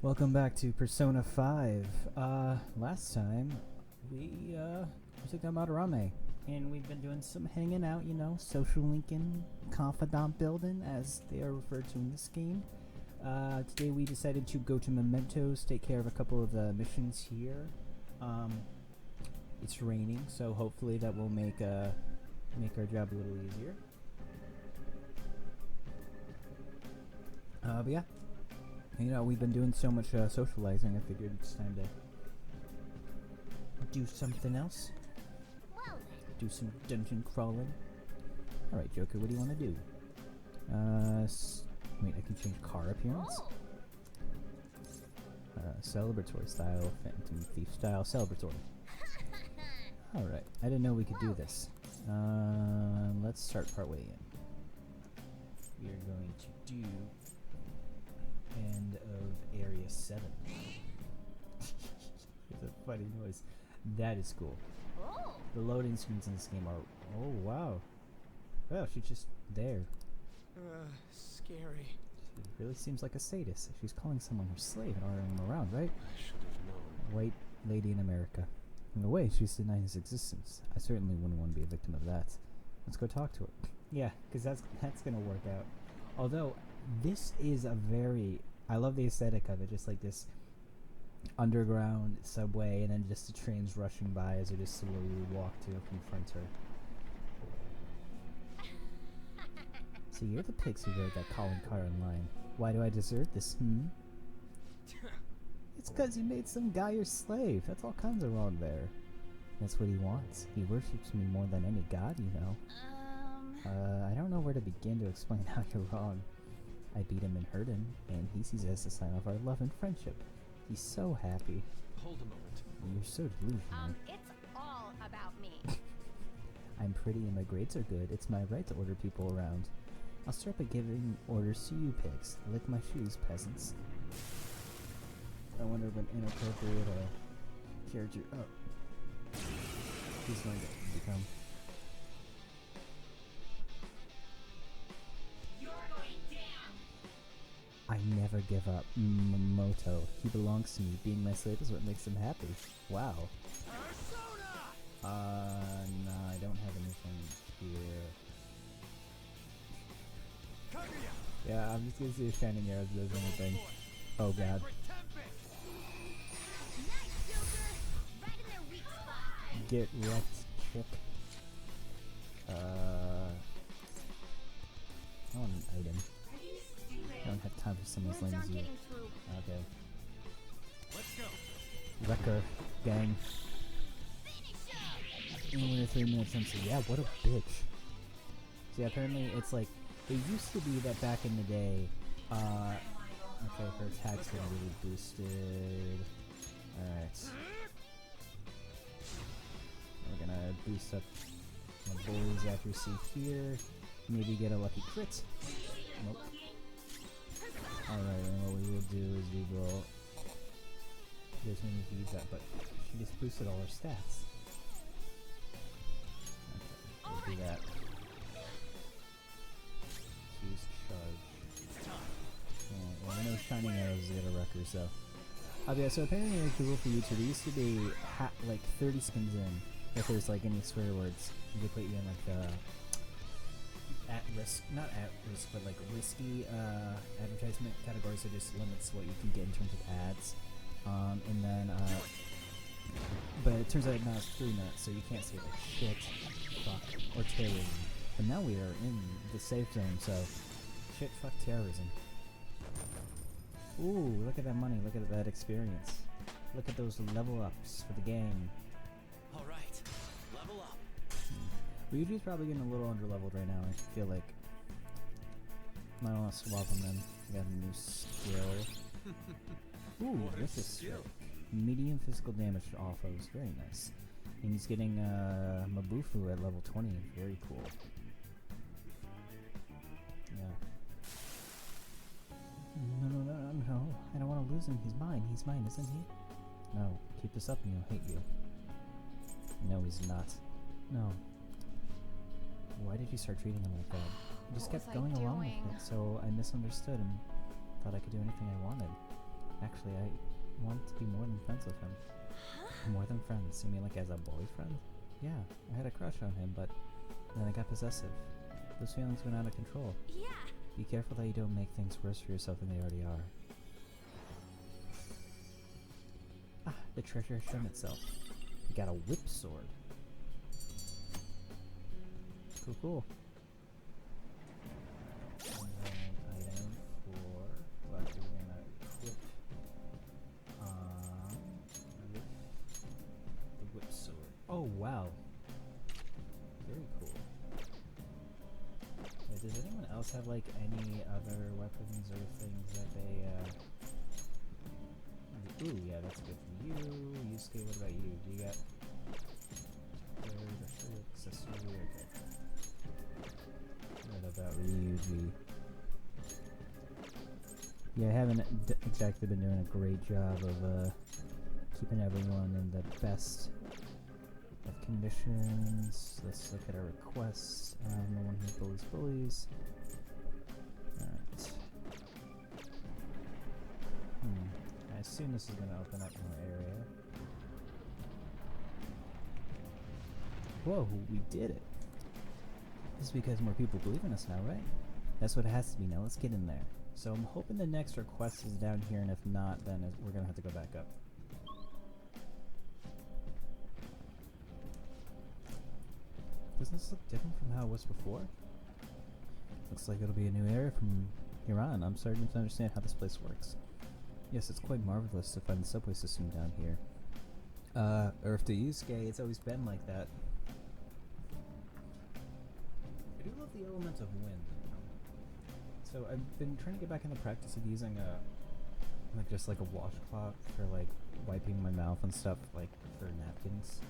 Welcome back to Persona 5. Last time we took down Madarame, and we've been doing some hanging out, you know, social linking, confidant building, as they are referred to in this game. Today we decided to go to Mementos, take care of a couple of the missions here. It's raining, so hopefully that will make our job a little easier. But yeah. You know, we've been doing so much socializing, I figured it's time to do something else. Do some dungeon crawling. Alright, Joker, what do you want to do? Wait, I can change car appearance? Celebratory style, Phantom Thief style, celebratory. Alright, I didn't know we could do this. Let's start partway in. We are going to do end of area 7. It's a funny noise. That is cool. The loading screens in this game are... Oh, wow. Wow, she's just there. Scary. She really seems like a sadist. She's calling someone her slave and ordering them around, right? I should have known. White lady in America. In a way, she's denying his existence. I certainly wouldn't want to be a victim of that. Let's go talk to her. Yeah, because that's gonna work out. Although, this is a very... I love the aesthetic of it, just like this underground subway and then just the trains rushing by as I just slowly walk to confront her. So you're the pigs who wrote that calling card online. Why do I deserve this, It's because you made some guy your slave. That's all kinds of wrong there. That's what he wants. He worships me more than any god, you know. I don't know where to begin to explain how you're wrong. I beat him and hurt him, and he sees it as a sign of our love and friendship. He's so happy. Hold a moment. You're so delusional. It's all about me. I'm pretty and my grades are good. It's my right to order people around. I'll start by giving orders to you pigs. Lick my shoes, peasants. I wonder if an inappropriate character... Oh. He's going to become... I never give up. Memento. He belongs to me. Being my slave is what makes him happy. Wow. No, I don't have anything here. Yeah, I'm just gonna see if Shining Arrows does anything. Oh god. Get wrecked, chick. I want an item. I don't have time for someone as lame as you. Okay. Let's go. Wrecker, gang. Only 3 minutes in, so yeah, what a bitch. See, apparently it's like, it used to be that back in the day, okay, her attacks were really boosted. Alright. We're gonna boost up my bully's accuracy here. Maybe get a lucky crit. Nope. Alright, and what we will do is we will... There's no need to use that, but she just boosted all her stats. Okay, we'll do that. Use charge. Well, I know Shining Arrows is gonna wreck her, so... Okay, so apparently like the rule for YouTube, there used to be like 30 skins in. If there's like any swear words, they put you in like the... at risk, not at risk, but like risky advertisement categories, so just limits what you can get in terms of ads. And then, but it turns out now it's 3 minutes, so you can't say like shit, fuck, or terrorism. But now we are in the safe zone, so shit, fuck, terrorism. Ooh, look at that money, look at that experience. Look at those level ups for the game. Alright, level up. Ryuji's probably getting a little underleveled right now, I feel like. I want to swap him in. Got a new skill. Ooh, this is sick. Medium physical damage to all foes, very nice. And he's getting Mabufu at level 20, very cool. Yeah. No, I don't want to lose him, he's mine, isn't he? No, keep this up and he'll hate you. No, he's not. No. Why did you start treating him like that? I just kept going along with it, so I misunderstood and thought I could do anything I wanted. Actually, I want to be more than friends with him. More than friends. You mean like as a boyfriend? Yeah, I had a crush on him, but then I got possessive. Those feelings went out of control. Yeah. Be careful that you don't make things worse for yourself than they already are. Ah, the treasure has shown itself. You got a whip sword. Cool, cool. And then item for... Well, actually we're gonna equip... with the whip sword. Oh, wow. Very cool. Wait, does anyone else have, like, any other weapons or things that they, Ooh, yeah, that's good for you. Yusuke, what about you? Do you got... accessory? Okay. What about Ryuji? Yeah, I haven't exactly been doing a great job of, keeping everyone in the best of conditions. Let's look at our requests. No one who bullies bullies. Alright. I assume this is going to open up more area. Whoa, we did it! This is because more people believe in us now, right? That's what it has to be now. Let's get in there. So I'm hoping the next request is down here, and if not, then we're going to have to go back up. Doesn't this look different from how it was before? Looks like it'll be a new area from here on. I'm starting to understand how this place works. Yes, it's quite marvelous to find the subway system down here. Earth to Yusuke, it's always been like that. I do love the element of wind. So I've been trying to get back in the practice of using just like a washcloth for like wiping my mouth and stuff, like for napkins.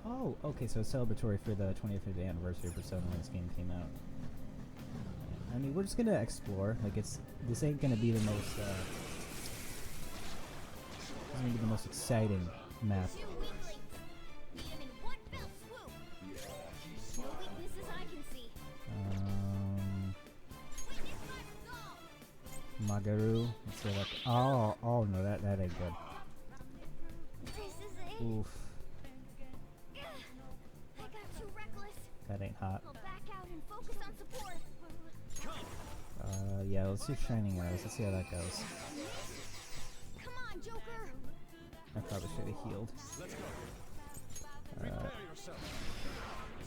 Oh, okay, so it's celebratory for the 25th anniversary of Persona when this game came out. I mean, we're just gonna explore. Like, this ain't gonna be the most, exciting map. Two weaklings. Beat 'em in one fell swoop. No weaknesses I can see. Witness my soul. Magaru. Let's see, like, oh no, that ain't good. This is it. Oof, I got too reckless. that ain't hot. I'll back out and focus on support. Yeah, let's do Shining Arrows. Let's see how that goes. Come on, Joker. I probably should have healed. Let's go. Prepare yourself.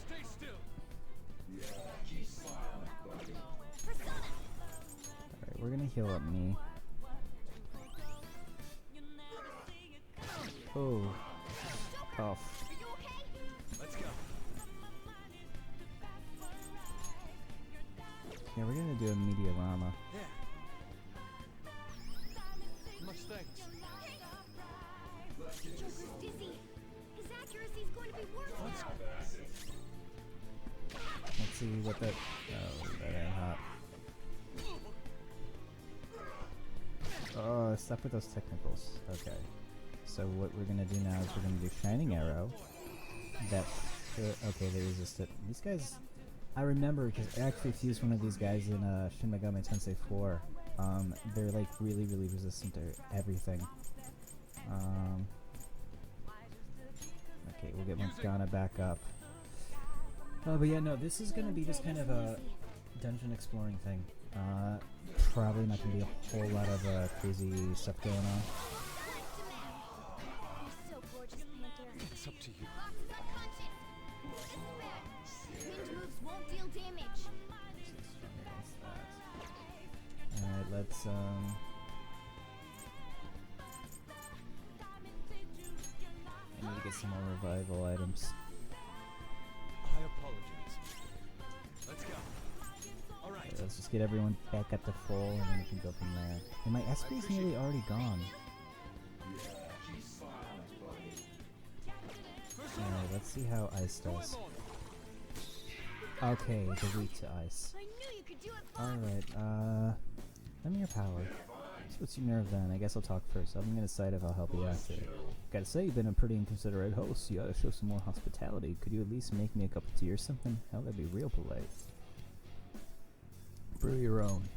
Stay still. Persona. Alright, we're gonna heal up me. Oh. Tough. Are you okay? Let's go. Yeah, we're gonna do a Meteorama. Yeah. Much thanks. Joker's dizzy. His accuracy's going to be worse now. Let's see what that... Oh, that ain't hot. Oh, stop with those technicals. Okay. So what we're gonna do now is we're gonna do Shining Arrow. That should... Okay, they resist it. These guys... I remember because I actually fused one of these guys in Shin Megami Tensei 4. They're like really resistant to everything. Okay, we'll get Morgana back up. Oh, but yeah, no, this is gonna be just kind of a dungeon exploring thing. Probably not gonna be a whole lot of crazy stuff going on. You're so gorgeous, Panther. It's up to you. Box is unconscious. This is bad. Wind moves won't deal damage. Alright, let's I need to get some more revival items. I apologize. Let's go. All right. Okay, let's just get everyone back up to full and then we can go from there. And my SP is nearly already gone. Alright, let's see how ice does. Okay, they're weak to ice. I knew you could do it. Alright, let me your power. So what's your nerve then? I guess I'll talk first. I'm gonna decide if I'll help you after. Gotta say, you've been a pretty inconsiderate host. You oughta show some more hospitality. Could you at least make me a cup of tea or something? Hell, that'd be real polite. Brew your own.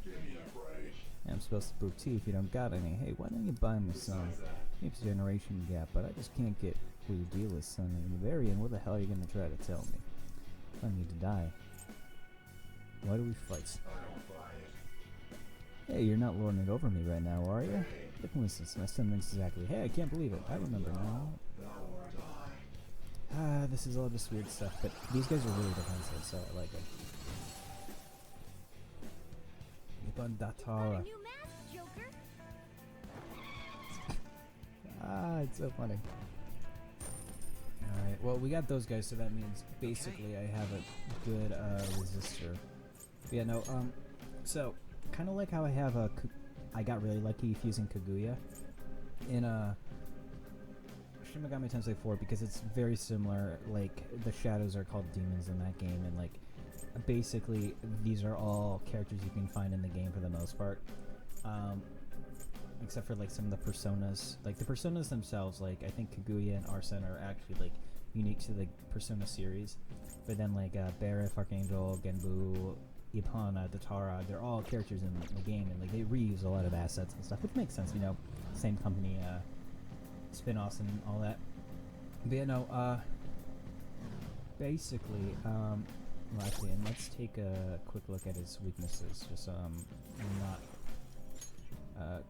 I'm supposed to prove tea if you don't got any. Hey, why don't you buy me some? It's a generation gap, but I just can't get where your deal is, son. In the very end, what the hell are you gonna try to tell me? I need to die. Why do we fight? Hey, you're not lording it over me right now, are you? Look, instance, my sentiments exactly. Hey, I can't believe it. I remember now. This is all just weird stuff, but these guys are really defensive, so I like it. Datara. New mask, Joker. It's so funny. Alright, well, we got those guys, so that means basically I have a good resistor. Yeah, no, so kind of like how I have a, I got really lucky fusing Kaguya in Shin Megami Tensei 4 because it's very similar. Like the shadows are called demons in that game, and like basically these are all characters you can find in the game for the most part, except for like some of the personas. Like the personas themselves, like I think Kaguya and Arsene are actually like unique to the Persona series, but then like Barith, Archangel, Genbu, Ipana, Datara, they're all characters in the game, and like they reuse a lot of assets and stuff, which makes sense, you know, same company, spin-offs and all that. But yeah, no, basically, well actually, and let's take a quick look at his weaknesses, just not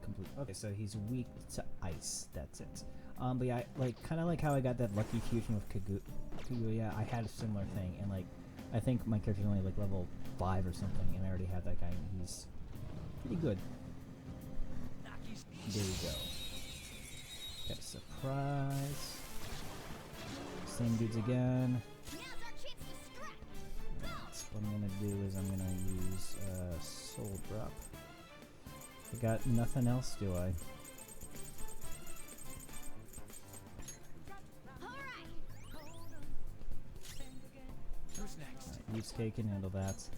complete. Okay, so he's weak to ice, that's it. But yeah, like kind of like how I got that lucky fusion with Kaguya, I had a similar thing, and like I think my character's only like level 5 or something, and I already have that guy, and he's pretty good. There we go. Got a surprise. Same dudes again. Now's our chance to strike. Go. So what I'm gonna do is I'm gonna use soul drop. I got nothing else, do I? All right. Who's next? Yusuke can handle that.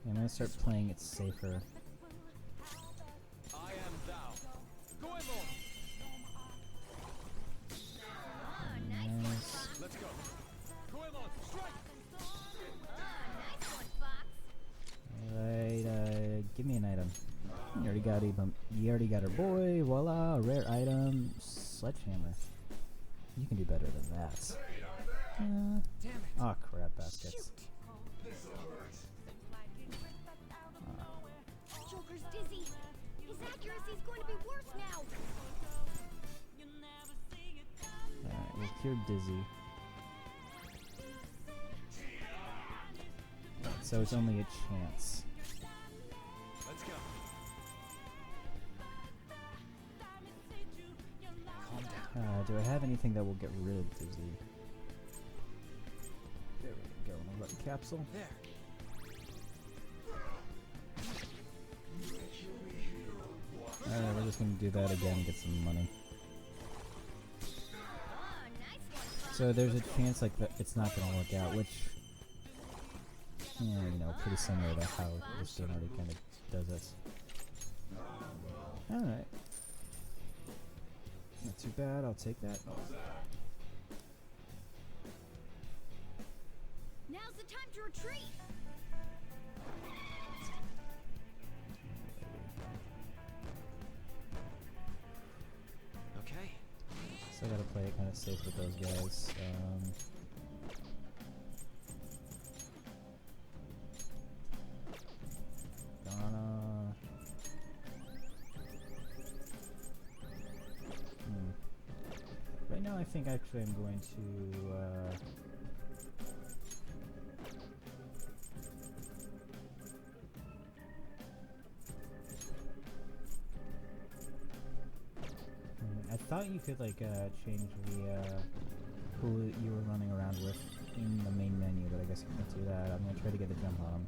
I'm gonna start playing it safer. I am thou. Goemon! Oh, nice one, Nice. Fox. Let's go. Goemon, strike! Nice one, Fox. Alright, give me an item. You already got him. You already got her boy. Voila, rare item. Sledgehammer. You can do better than that. Damn it. Oh crap, baskets. Joker's dizzy. His accuracy's going to be worse now. Alright, we'll cure Dizzy. So it's only a chance. Let's go. Calm down. Do I have anything that will get rid of Dizzy? There we go. I'll let capsule. There. Alright, we're just gonna do that again and get some money. Oh, nice one, Fox. So there's a chance like that it's not gonna work out, which, yeah, you know, pretty similar to how this game already kind of does this. Alright. Not too bad, I'll take that. Now's the time to retreat. Okay. So I gotta play it kind of safe with those guys. Donna. Right now I think actually I'm going to, I thought you could like change the who you were running around with in the main menu, but I guess you can't do that. I'm gonna try to get the jump on him.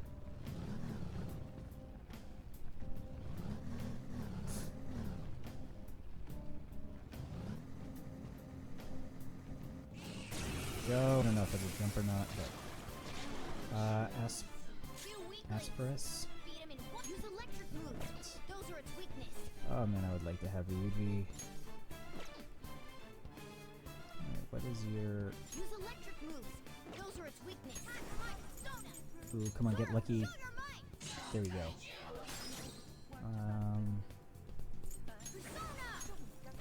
Go. I don't know if it's a jump or not, but Two weak Asperus. Beat him in one. Use electric moves. Those are its weakness. Oh man, I would like to have Ryuji. Alright, what is your... Use electric moves. Those are its weakness. Ooh, come on, get lucky. There we go.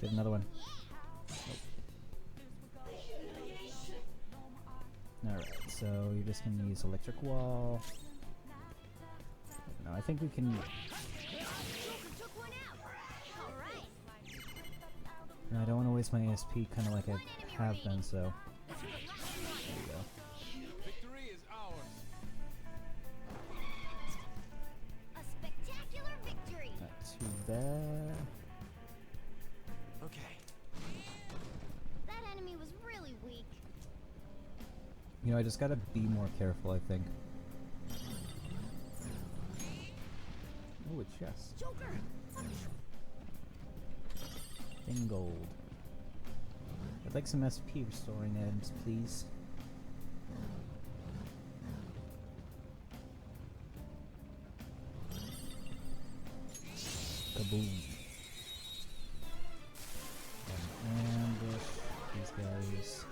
Get another one. Alright, so you're just gonna use electric wall. No, I think we can. Took one out. All right. No, I don't want to waste my ASP, kind of like I have been. So This is the last one. there you go. Victory is ours. A spectacular victory. Not too bad. Okay. That enemy was really weak. You know, I just gotta be more careful, I think. Oh, a chest. Joker. In gold. I'd like some SP restoring items, please. Kaboom. Ambush these guys.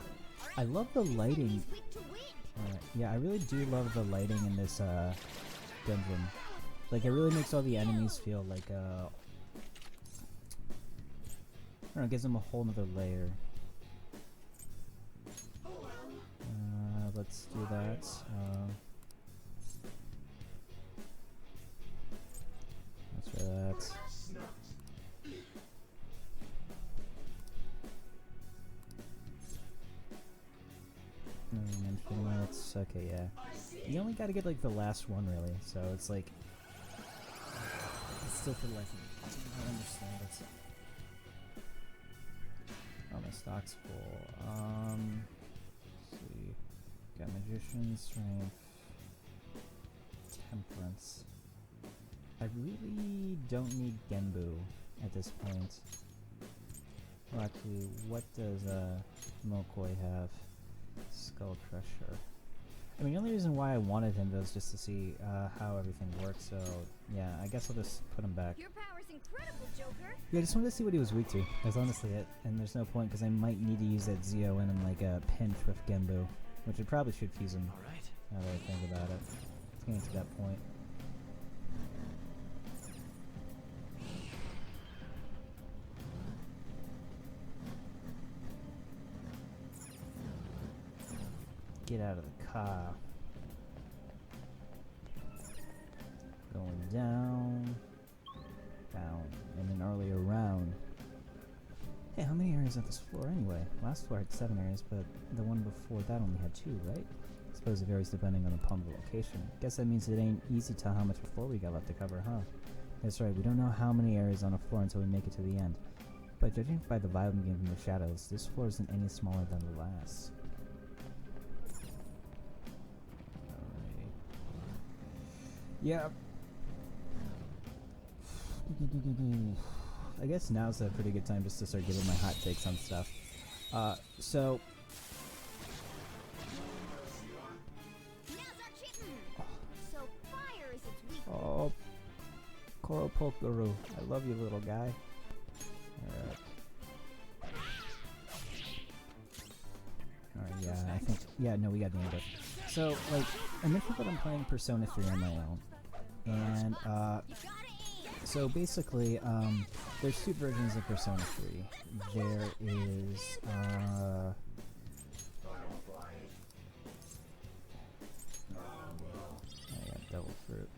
I love the lighting. Enemy's weak to wind. Yeah, I really do love the lighting in this dungeon. Like, it really makes all the enemies feel like I don't know, it gives them a whole nother layer. Let's do that. Let's try that. Minutes. Okay, yeah. You only gotta get like the last one, really. So it's like it's still for the life of me. I don't understand it. Oh, my stock's full. Let's see. Got magician, strength, temperance. I really don't need Genbu at this point. Well, actually, what does Mokoi have? Skull Crusher. I mean, the only reason why I wanted him was just to see how everything works, so yeah, I guess I'll just put him back. Your power's incredible, Joker. Yeah, I just wanted to see what he was weak to. That's honestly it, and there's no point because I might need to use that Zio in him like a pinch with Genbu, which I probably should fuse him All right. now that I think about it. It's getting to that point. Get out of the car. Going down. Down. In an earlier round. Hey, how many areas on this floor anyway? Last floor had 7 areas, but the one before that only had 2, right? I suppose it varies depending on the location. Guess that means it ain't easy to tell how much of a floor we got left to cover, huh? That's right, we don't know how many areas on a floor until we make it to the end. But judging by the vibe I'm getting from the shadows, this floor isn't any smaller than the last. Yeah. I guess now's a pretty good time just to start giving my hot takes on stuff. So Now's our cheating. So fire is its weak. oh, Koropokuru, I love you, little guy. Alright, yeah, I think, yeah, no, we got the ambush. So, like, initially I'm playing Persona 3 on my own, and, You gotta aim. so basically, there's 2 versions of Persona 3. There is, I got devil fruit.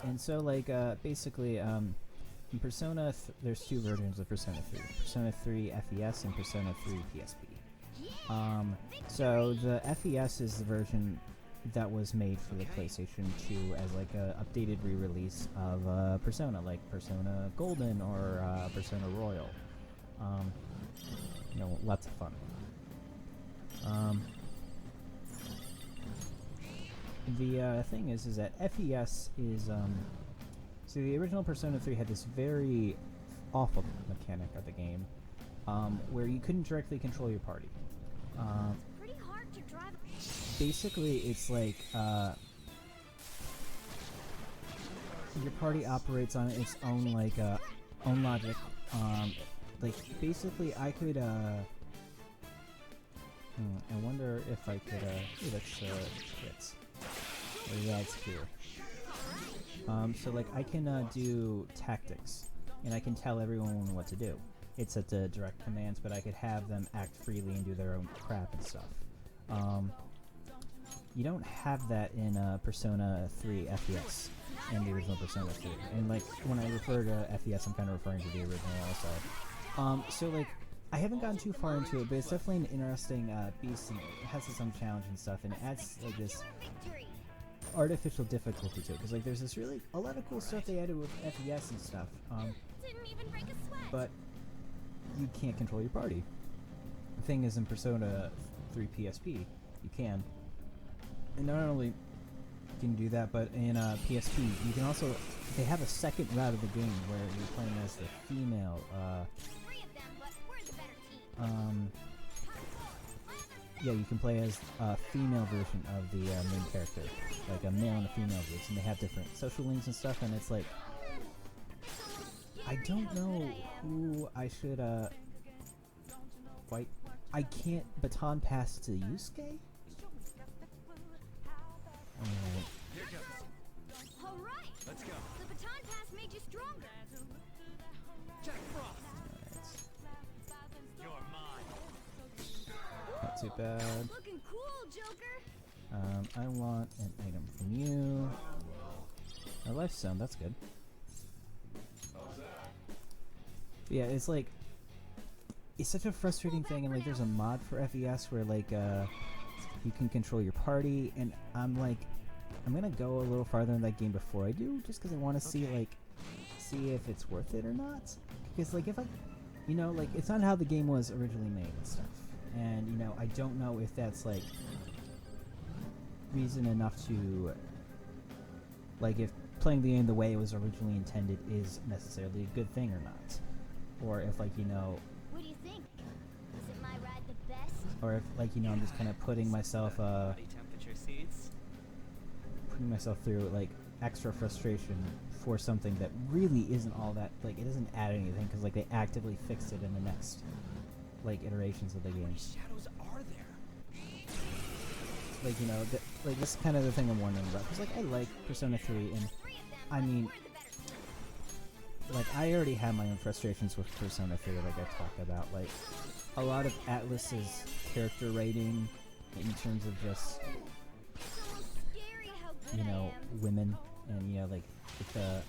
And so, like, basically, in Persona, there's 2 versions of Persona 3. Persona 3 FES and Persona 3 PSP. So the FES is the version that was made for the PlayStation 2 as like a updated re-release of Persona, like Persona Golden or Persona Royal. You know, lots of fun. The thing is that FES is so the original Persona 3 had this very awful mechanic of the game, where you couldn't directly control your party. Pretty hard to drive. Basically, it's like your party operates on its own like own logic. Like basically, I could. I wonder if I could. Ooh, that's hits. That's here. So like I can do tactics. and I can tell everyone what to do. It's at the direct commands, but I could have them act freely and do their own crap and stuff. You don't have that in Persona 3 FES, in the original Persona 3. And like, when I refer to FES, I'm kind of referring to the original also. So like, I haven't gotten too far into it, but it's definitely an interesting beast, and it has its own challenge and stuff, and it adds like this artificial difficulty to it, because like there's a lot of cool stuff they added with FES and stuff, Didn't even break a sweat. but you can't control your party. The thing is, in Persona 3 PSP, you can. And not only can you do that, but in PSP, you can also, they have a second route of the game where you're playing as the female, Three of them, but we're the better team. yeah, you can play as a female version of the main character, like a male and a female version. And they have different social links and stuff, and it's like, I don't know who I should fight. I can't baton pass to Yusuke? All right. Let's go. The baton pass made you stronger. Jack Frost. Alright, You're mine. not too bad. Looking cool, Joker. I want an item from you. A life stone, that's good. Yeah, it's like, it's such a frustrating thing, and like there's a mod for FES where like you can control your party, and I'm like, I'm gonna go a little farther in that game before I do, just because I want to see if it's worth it or not. Because like if I, you know, like it's not how the game was originally made and stuff, and you know, I don't know if that's like reason enough to, like, if playing the game the way it was originally intended is necessarily a good thing or not, or if like, you know, What do you think? Isn't my ride the best? or if like, you know, I'm just kind of putting myself Body temperature seats. putting myself through like extra frustration for something that really isn't all that, like, it doesn't add anything, because like they actively fixed it in the next like iterations of the game. Shadows are there. Like, you know, like this is kind of the thing I'm wondering about, because like I like Persona 3, and Three of them, I but mean, we're the better team. like I already have my own frustrations with Persona 3, like I talked about. Like a lot of Atlus's character rating in terms of just, It's almost scary how good you I know, am. women, and you know, like with the,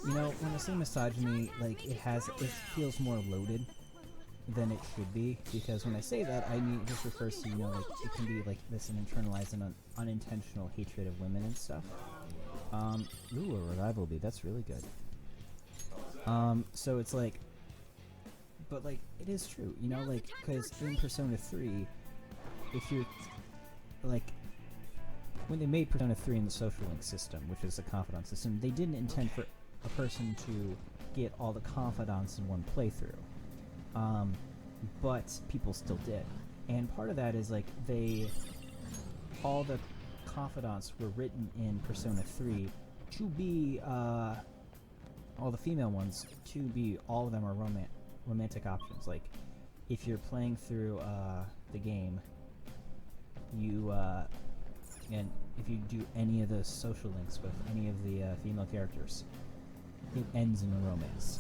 you know, when I say misogyny, like it feels more loaded than it should be, because when I say that, I mean, it just refers to, you know, like it can be like this an internalized and unintentional hatred of women and stuff. Ooh, a revival bead, that's really good. So it's like, but like it is true, you know, like, because in Persona 3, if you're like, when they made Persona 3 in the social link system, which is a confidant system, they didn't intend for a person to get all the confidants in one playthrough. But people still did. And part of that is like all the confidants were written in Persona 3 to be, all the female ones, to be, all of them are romantic options. Like, if you're playing through the game, you, and if you do any of the social links with any of the female characters, it ends in a romance.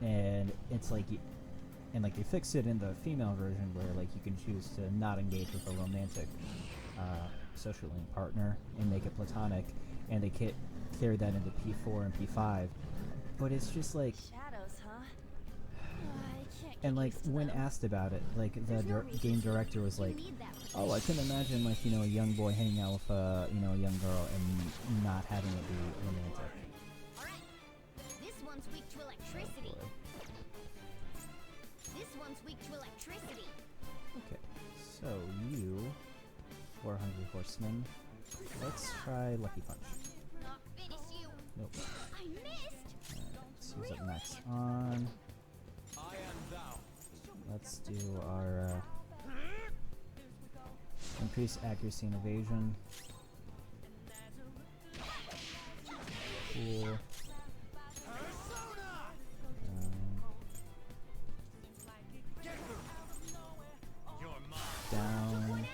And it's like, and like they fixed it in the female version where like you can choose to not engage with a romantic social link partner and make it platonic, and they carried that into P4 and P5. But it's just like, Shadows, huh? I can't and get like used to when them. asked about it, like the There's no reason game to. director was You like, need that oh, I couldn't imagine like, you know, a young boy hanging out with you know, a young girl and not having it be romantic. Alright. This one's weak to electricity. Boy. This one's weak to electricity. Okay, so you 400 horsemen. Let's try Lucky Punch. Not finish you. Nope. I missed. Alright, who's up next? On. I am thou. Let's do our increase accuracy and evasion. Cool. You're mine. Down.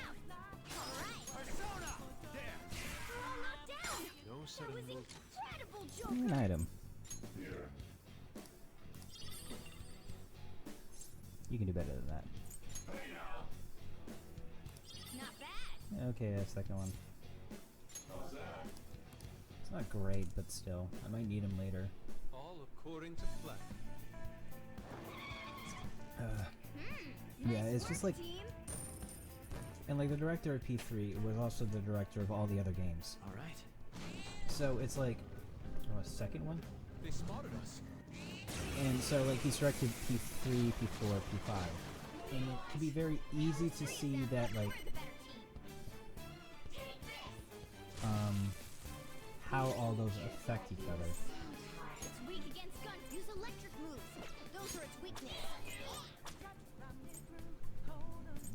Persona. There. We're all knocked down. No That sudden was movement. incredible, Joker. that. Not bad. Okay, that second one. It's not great, but still. I might need him later. All according to plan. Yeah, Nice it's just work, like... team. And like the director of P3 was also the director of all the other games. All right. So it's like... Oh, a second one? They spotted us. And so like he's directed P3, P4, P5. And it can be very easy to see that like... We're the better team. how all those affect each other. It's weak against guns. Use electric moves. Those are its weakness.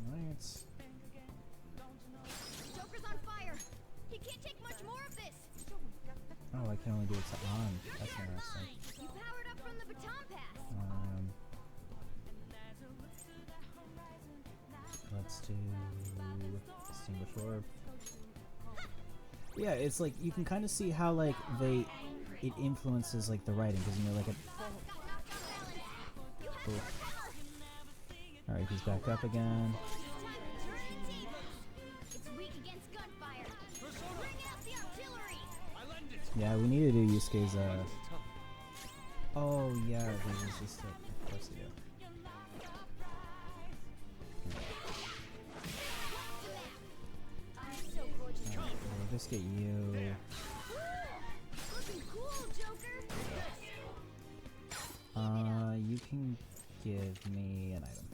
Right. Joker's on fire. He can't take much more of this. Oh, I can only do it to on. That's interesting. You powered up from the baton pass. Let's do Distinguished Orb. Yeah, it's like you can kind of see how like it influences like the writing because you know like Got knocked off balance. You have Cool. the power. all right, he's back up again. It's time to turn the tables. It's weak against gunfire. Bring out the artillery. I lend it. Yeah, we need to do Yusuke's oh yeah, there's just of course we do. I'm so gorgeous. Alright, we'll just get you. Looking cool, Joker. You can give me an item.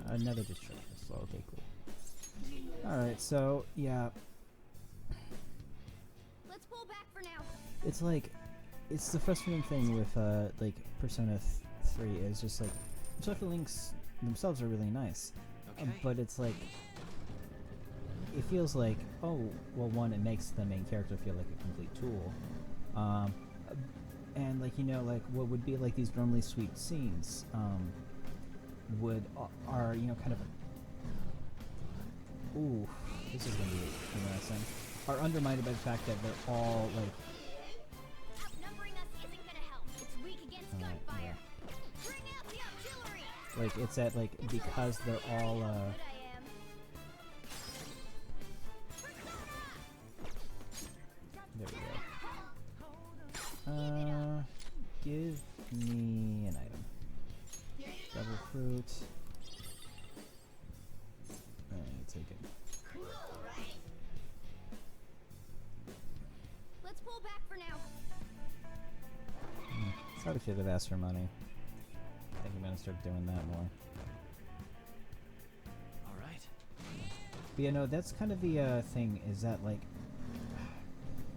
Another discharge pistol. Okay, cool. Alright, so yeah, Let's pull back for now. it's like it's the frustrating thing with like Persona 3 is just like social links themselves are really nice, Okay. but it's like it feels like oh well one it makes the main character feel like a complete tool, and like you know like what would be like these normally sweet scenes are you know kind of ooh this is gonna be interesting are undermined by the fact that they're all like Outnumbering us isn't gonna help. It's weak against Alright, gunfire. Bring out the artillery. like it's at like because they're all Good I am. there we go. Give me an item. Double fruit. Take it. Let's pull back for now. Probably should have asked for money. I think I'm gonna start doing that more. All right. But you know, that's kind of the thing is that like,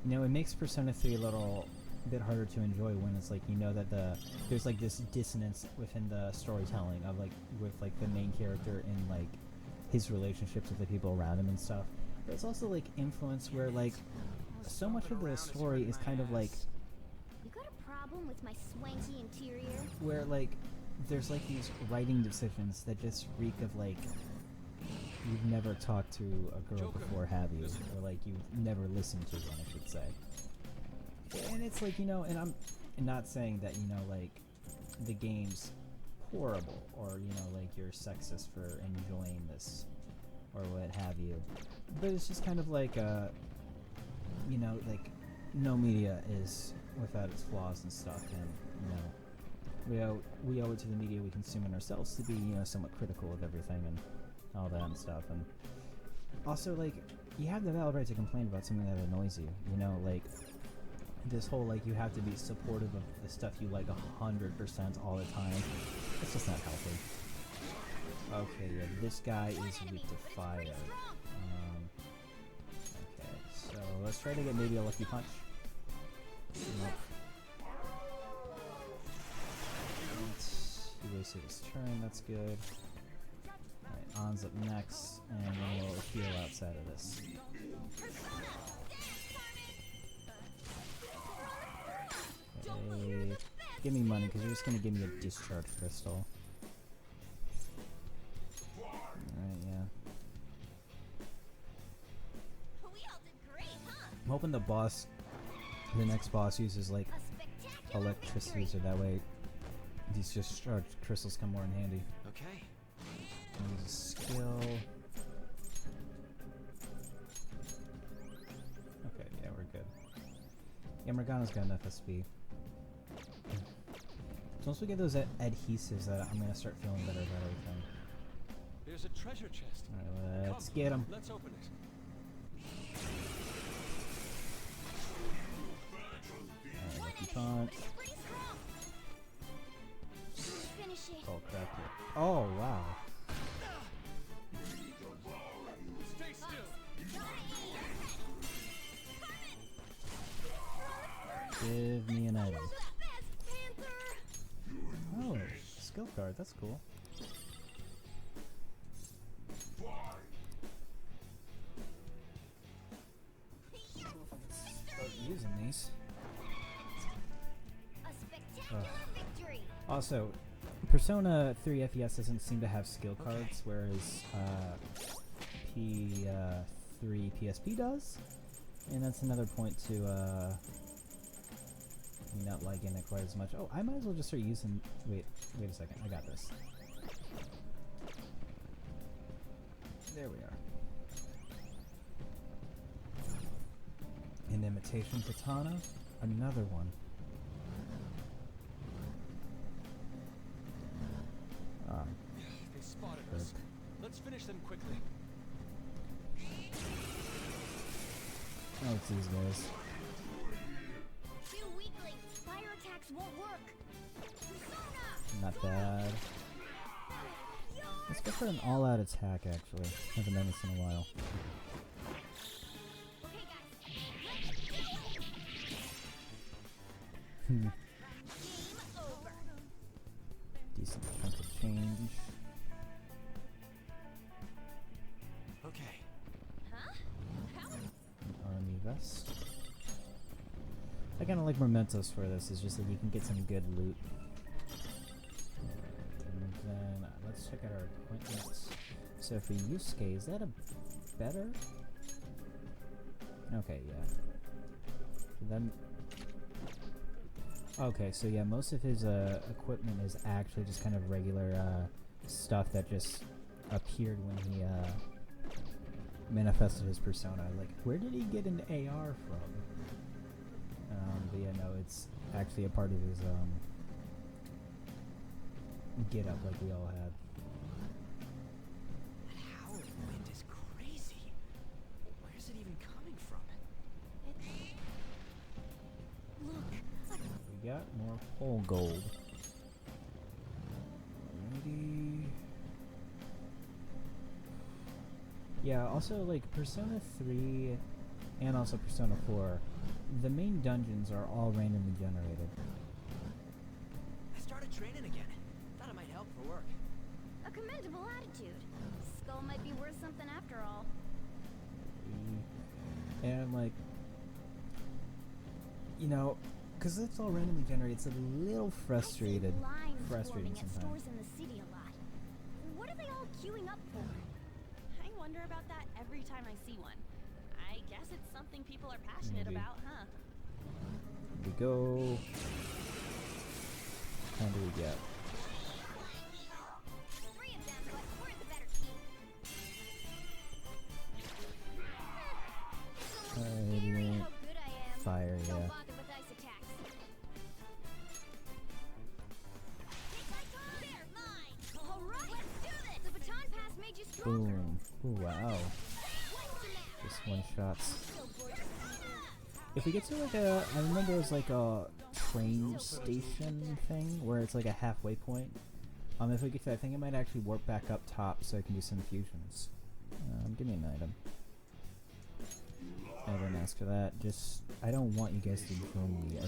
you know, it makes Persona 3 a little bit harder to enjoy when it's like you know that there's like this dissonance within the storytelling of like with like the main character and like his relationships with the people around him and stuff. But it's also like influence where like so much of the story is kind of like You got a problem with my swanky interior? where like there's like these writing decisions that just reek of like you've never talked to a girl Joker. before, have you? Or like you've never listened to one, I should say. And it's like, you know, and I'm not saying that, you know, like the game's horrible or, you know, like you're sexist for enjoying this or what have you. But it's just kind of like, you know, like no media is without its flaws and stuff, and, you know, we owe it to the media we consume and ourselves to be, you know, somewhat critical of everything and all that and stuff. And also, like, you have the valid right to complain about something that annoys you, you know, like this whole like you have to be supportive of the stuff you like 100% all the time. It's just not healthy. Okay, yeah, this guy is weak to fire. Okay, so let's try to get maybe a lucky punch. Nope. He wasted his turn, that's good. Alright, On's up next, and then we'll heal outside of this. Okay, give me money, because you're just going to give me a discharge crystal. Alright, yeah. We all did great, huh? I'm hoping the next boss uses like A spectacular electricity, victory. so that way These discharged crystals come more in handy. Okay. Use a skill. Okay, yeah, we're good. Yeah, Morgana's got enough SP. So once we get those adhesives, I'm gonna start feeling better about everything. There's a treasure chest. Alright, let's get him. Let's open it. Alright, lucky punch. It's pretty strong. Finish it. Oh crap here. Oh wow. Stay still. Give me an item. Fast, Panther. Oh, skill card, that's cool. Start using these. A spectacular victory. Also, Persona 3 FES doesn't seem to have skill cards, whereas P3 PSP does. And that's another point to me not liking it quite as much. Oh, I might as well just start using... Wait a second. I got this. There we are. An imitation katana. Another one. They spotted us. Let's finish them quickly. Oh, it's these guys. Two weaklings. Fire attacks won't work. Persona. Not bad. Let's go for an all-out attack, actually. Haven't done this in a while. Okay, guys. Let's do it. Hmm. Game over. Decent chunk of change. Okay. Huh? How? An army vest. I kind of like mementos for this. It's just that you can get some good loot. And then let's check out our equipment. So for Yusuke, is that a better? Okay, yeah. Then. Okay, so yeah, most of his equipment is actually just kind of regular stuff that just appeared when he manifested his persona. Like, where did he get an AR from? But yeah, no, it's actually a part of his get up like we all had. That howling wind is crazy. Where's it even coming from? Look. We got more whole gold. Alrighty. Yeah, also like Persona 3 and also Persona 4, the main dungeons are all randomly generated. I started training again. Thought it might help for work. A commendable attitude. Skull might be worth something after all. And like, you know, because it's all randomly generated, it's a little frustrating Forming at sometimes. stores in the city a lot. What are they all queuing up for? I wonder about that every time I see one. I guess it's something people are passionate Maybe. about, huh? Here we go. How do we get? 3 of them, but we're the better team. Someone Alrighty. caring how good I am. Fire, Don't yeah. bother with ice attacks. They're mine. All right, let's do this. The baton pass made you stronger. Boom. Ooh, wow. Just one shots. If we get to like a, I remember it was like a train station thing where it's like a halfway point. If we get to that, I think it might actually warp back up top so I can do some fusions. Give me an item. I didn't ask for that. Just, I don't want you guys to join me.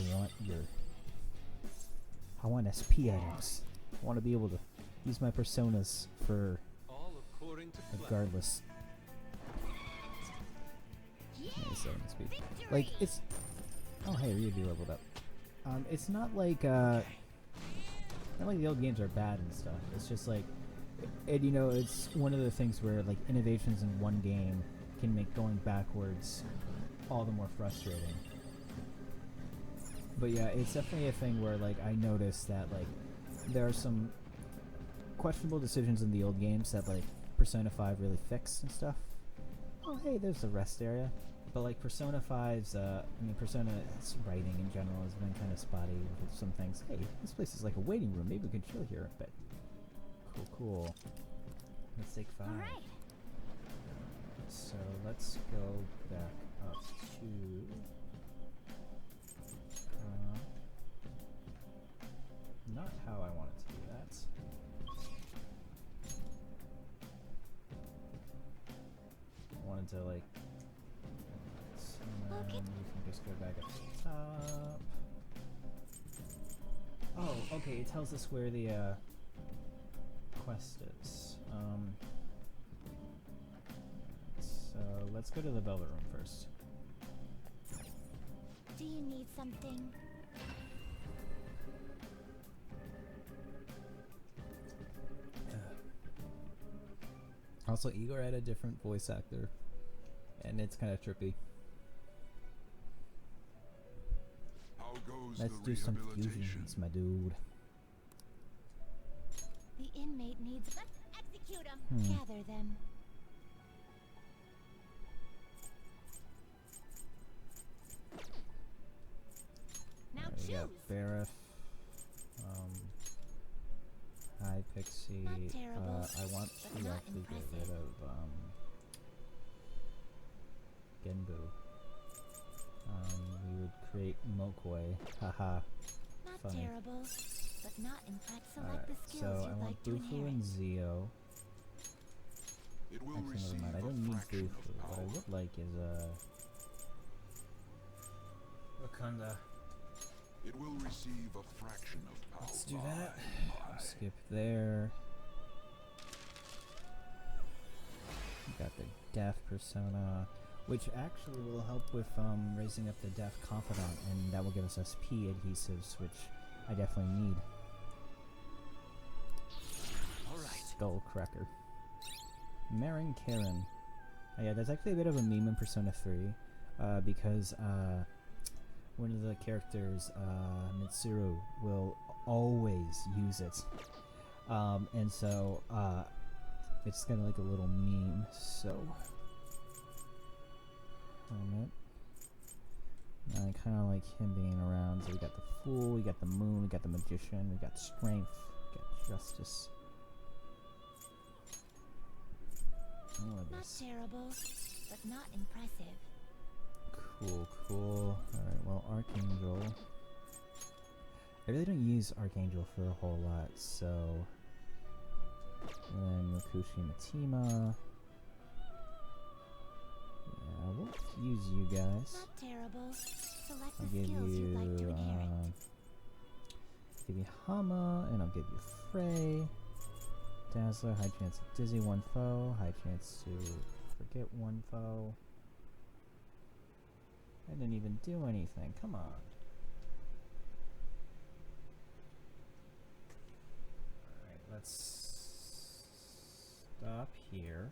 I want SP items. I want to be able to use my personas for All according to plan. regardless. Yeah. 97 speed. Victory. Like, it's... Oh, hey, Ryubi leveled up. It's not like the old games are bad and stuff. It's just like... And, you know, it's one of the things where, like, innovations in one game can make going backwards all the more frustrating. But yeah, it's definitely a thing where, like, I noticed that, like, there are some questionable decisions in the old games that like Persona 5 really fixed and stuff. Oh hey, there's the rest area. But like Persona 5's, Persona's writing in general has been kind of spotty with some things. Hey, this place is like a waiting room. Maybe we can chill here a bit. Cool. Let's take 5. Alright. So let's go back up to... not how I wanted to do that. I wanted to like... Okay. we can just go back up to the top. Oh, okay, it tells us where the quest is. So let's go to the Velvet Room first. Do you need something? Also, Igor had a different voice actor, and it's kind of trippy. How goes Let's the do some rehabilitation? fusions, my dude. The inmate needs. Let's execute him. Hmm. Gather them. Now We got choose. Barif. Hi, Pixie. Not terrible, I want but to not actually get rid impressive. of Genbu. We would create Mokoi. Haha. Not Funny. terrible, but not impressive. Select Alright, the so skills I you'd want like to Bufu inherit. and Zio. It will Actually, receive never mind. I a don't need fraction Bufu. of What I power. would like is Wakanda. It will receive a fraction of power. Let's do that. Skip there. We got the Deaf persona, which actually will help with raising up the Deaf Confidant, and that will give us SP adhesives, which I definitely need. Skullcracker. Marin Karen. Oh, yeah, there's actually a bit of a meme in Persona 3, because one of the characters, Mitsuru, will always use it. And so, it's kind of like a little meme, so... I kind of like him being around. So we got the Fool, we got the Moon, we got the Magician, we got Strength, we got Justice. All of Not this. terrible, but not impressive. Cool. Alright, well, Archangel. I really don't use Archangel for a whole lot, so... And then Makushi Matima. Yeah, we'll use you guys. Not terrible. Select the I'll give skills you'd like to you, inherit. give you Hama, and I'll give you Frey. Dazzler, high chance to dizzy one foe, high chance to forget one foe. I didn't even do anything, come on. Alright, let's stop here.